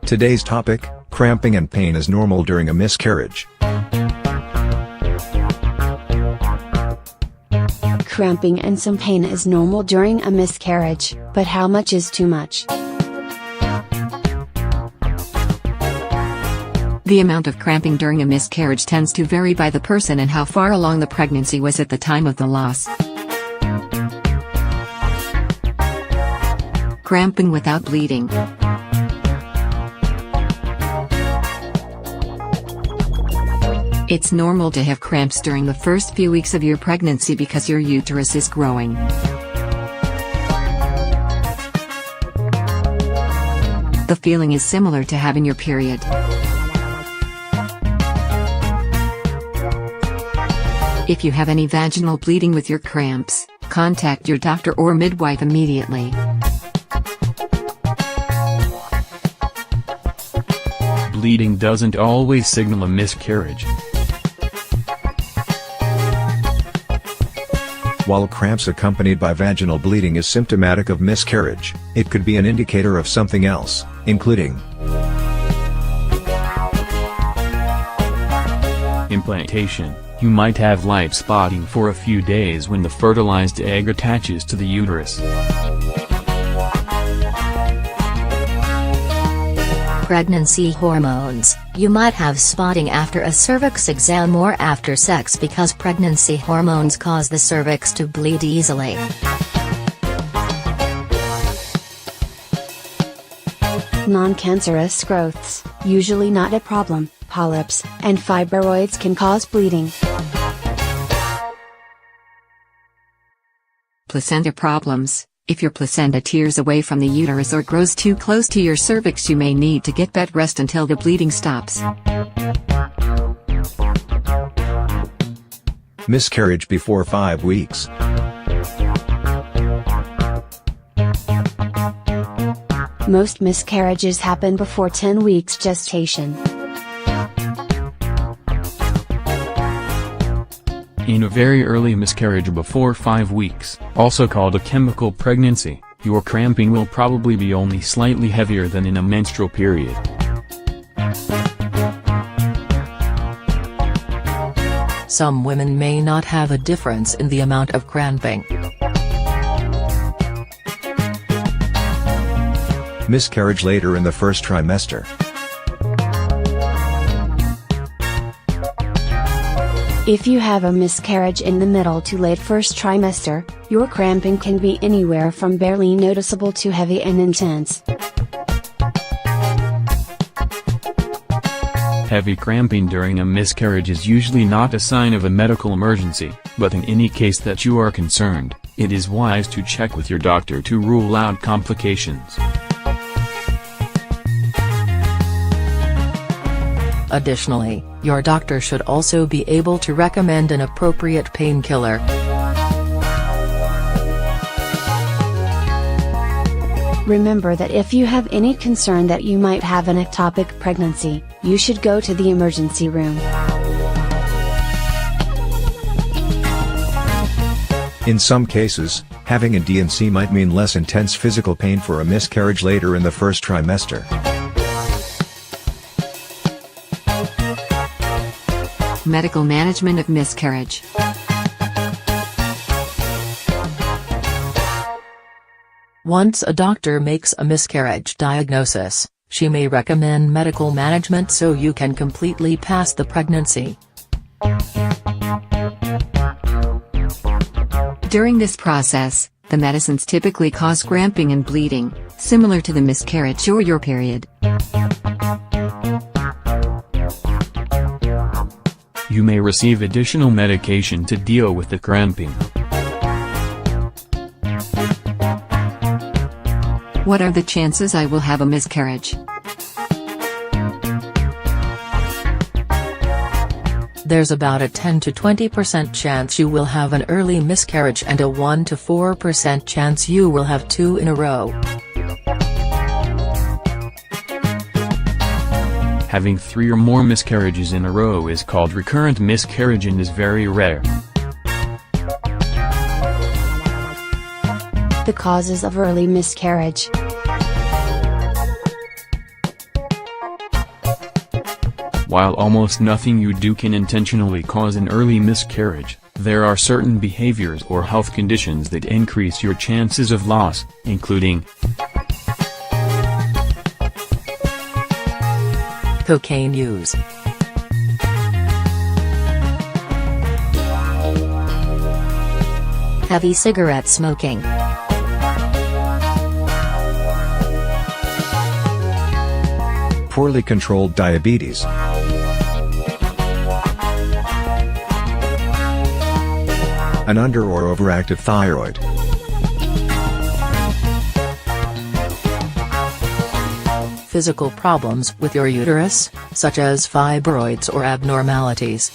Today's topic: cramping and pain is normal during a miscarriage. Cramping and some pain is normal during a miscarriage, but how much is too much? The amount of cramping during a miscarriage tends to vary by the person and how far along the pregnancy was at the time of the loss. Cramping without bleeding. It's normal to have cramps during the first few weeks of your pregnancy because your uterus is growing. The feeling is similar to having your period. If you have any vaginal bleeding with your cramps, contact your doctor or midwife immediately. Bleeding doesn't always signal a miscarriage. While cramps accompanied by vaginal bleeding is symptomatic of miscarriage, it could be an indicator of something else, including implantation. You might have light spotting for a few days when the fertilized egg attaches to the uterus. Pregnancy hormones. You might have spotting after a cervix exam or after sex because pregnancy hormones cause the cervix to bleed easily. Non-cancerous growths, usually not a problem, polyps, and fibroids can cause bleeding. Placenta problems. If your placenta tears away from the uterus or grows too close to your cervix, you may need to get bed rest until the bleeding stops. miscarriage before 5 weeks. Most miscarriages happen before 10 weeks gestation. In a very early miscarriage before 5 weeks, also called a chemical pregnancy, your cramping will probably be only slightly heavier than in a menstrual period. Some women may not have a difference in the amount of cramping. Miscarriage later in the first trimester. If you have a miscarriage in the middle to late first trimester, your cramping can be anywhere from barely noticeable to heavy and intense. Heavy cramping during a miscarriage is usually not a sign of a medical emergency, but in any case that you are concerned, it is wise to check with your doctor to rule out complications. Additionally, your doctor should also be able to recommend an appropriate painkiller. Remember that if you have any concern that you might have an ectopic pregnancy, you should go to the emergency room. In some cases, having a D&C might mean less intense physical pain for a miscarriage later in the first trimester. Medical management of miscarriage. Once a doctor makes a miscarriage diagnosis, she may recommend medical management so you can completely pass the pregnancy. During this process, the medicines typically cause cramping and bleeding, similar to the miscarriage or your period. You may receive additional medication to deal with the cramping. What are the chances I will have a miscarriage? There's about a 10 to 20% chance you will have an early miscarriage and a 1 to 4% chance you will have 2 in a row. Having 3 or more miscarriages in a row is called recurrent miscarriage and is very rare. The causes of early miscarriage. While almost nothing you do can intentionally cause an early miscarriage, there are certain behaviors or health conditions that increase your chances of loss, including cocaine use, heavy cigarette smoking, poorly controlled diabetes, an under or overactive thyroid, physical problems with your uterus, such as fibroids or abnormalities.